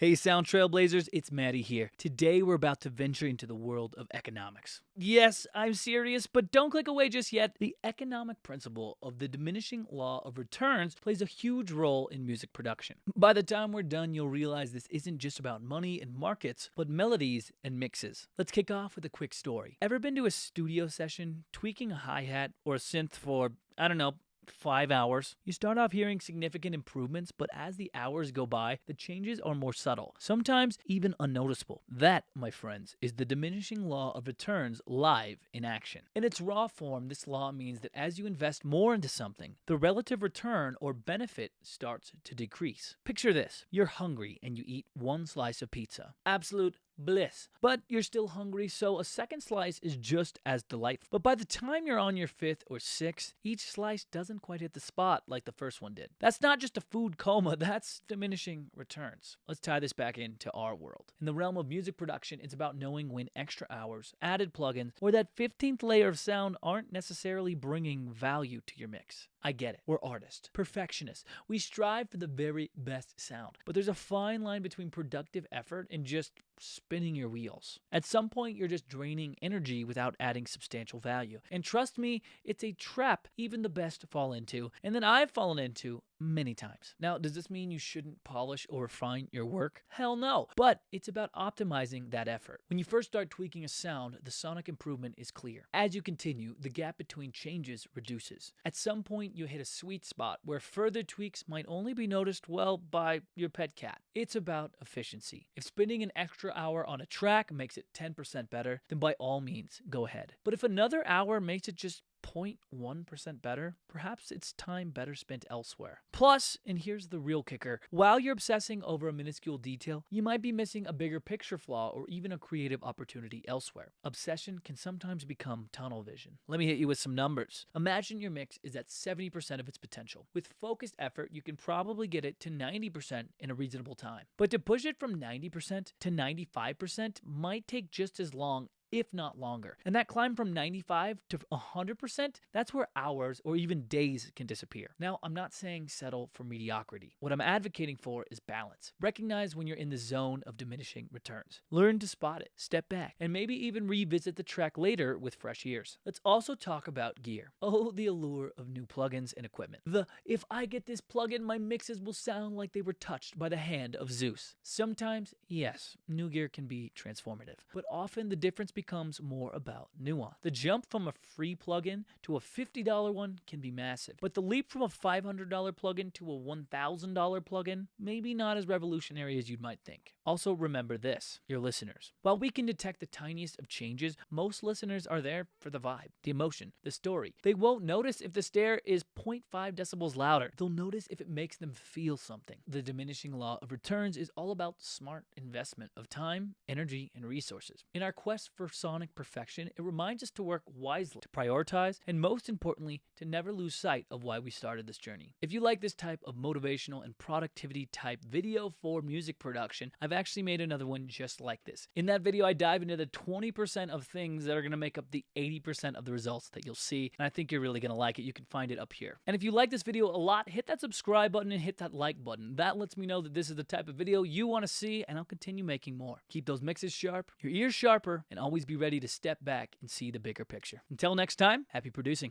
Hey Sound Trailblazers, it's Maddie here. Today we're about to venture into the world of economics. Yes, I'm serious, but don't click away just yet. The economic principle of the diminishing law of returns plays a huge role in music production. By the time we're done, you'll realize this isn't just about money and markets, but melodies and mixes. Let's kick off with a quick story. Ever been to a studio session, tweaking a hi-hat or a synth for, 5 hours? You start off hearing significant improvements, but as the hours go by, the changes are more subtle, sometimes even unnoticeable. That, my friends, is the diminishing law of returns live in action. In its raw form, this law means that as you invest more into something, the relative return or benefit starts to decrease. Picture this: you're hungry and you eat one slice of pizza. Absolute bliss. But you're still hungry, so a second slice is just as delightful. But by the time you're on your fifth or sixth, each slice doesn't quite hit the spot like the first one did. That's not just a food coma, that's diminishing returns. Let's tie this back into our world. In the realm of music production, it's about knowing when extra hours, added plugins, or that 15th layer of sound aren't necessarily bringing value to your mix. I get it. We're artists, perfectionists. We strive for the very best sound. But there's a fine line between productive effort and just spinning your wheels. At some point, you're just draining energy without adding substantial value. And trust me, it's a trap even the best fall into, and that I've fallen into many times. Now, does this mean you shouldn't polish or refine your work? Hell no. But it's about optimizing that effort. When you first start tweaking a sound, the sonic improvement is clear. As you continue, the gap between changes reduces. At some point, you hit a sweet spot where further tweaks might only be noticed, well, by your pet cat. It's about efficiency. If spending an extra hour on a track makes it 10% better, then by all means, go ahead. But if another hour makes it just 0.1% better, perhaps it's time better spent elsewhere. Plus, and here's the real kicker, while you're obsessing over a minuscule detail, you might be missing a bigger picture flaw or even a creative opportunity elsewhere. Obsession can sometimes become tunnel vision. Let me hit you with some numbers. Imagine your mix is at 70% of its potential. With focused effort, you can probably get it to 90% in a reasonable time. But to push it from 90% to 95% might take just as long, if not longer. And that climb from 95 to 100%, that's where hours or even days can disappear. Now, I'm not saying settle for mediocrity. What I'm advocating for is balance. Recognize when you're in the zone of diminishing returns. Learn to spot it, step back, and maybe even revisit the track later with fresh ears. Let's also talk about gear. Oh, the allure of new plugins and equipment. If I get this plugin, my mixes will sound like they were touched by the hand of Zeus. Sometimes, yes, new gear can be transformative, but often the difference becomes more about nuance. The jump from a free plugin to a $50 one can be massive, but the leap from a $500 plugin to a $1,000 plugin may be not as revolutionary as you might think. Also remember this, your listeners. While we can detect the tiniest of changes, most listeners are there for the vibe, the emotion, the story. They won't notice if the snare is 0.5 decibels louder. They'll notice if it makes them feel something. The diminishing law of returns is all about smart investment of time, energy, and resources. In our quest for sonic perfection, it reminds us to work wisely, to prioritize, and most importantly, to never lose sight of why we started this journey. If you like this type of motivational and productivity type video for music production, I've actually made another one just like this. In that video, I dive into the 20% of things that are going to make up the 80% of the results that you'll see, and I think you're really going to like it. You can find it up here. And if you like this video a lot, hit that subscribe button and hit that like button. That lets me know that this is the type of video you want to see, and I'll continue making more. Keep those mixes sharp, your ears sharper, and always be ready to step back and see the bigger picture. Until next time, happy producing.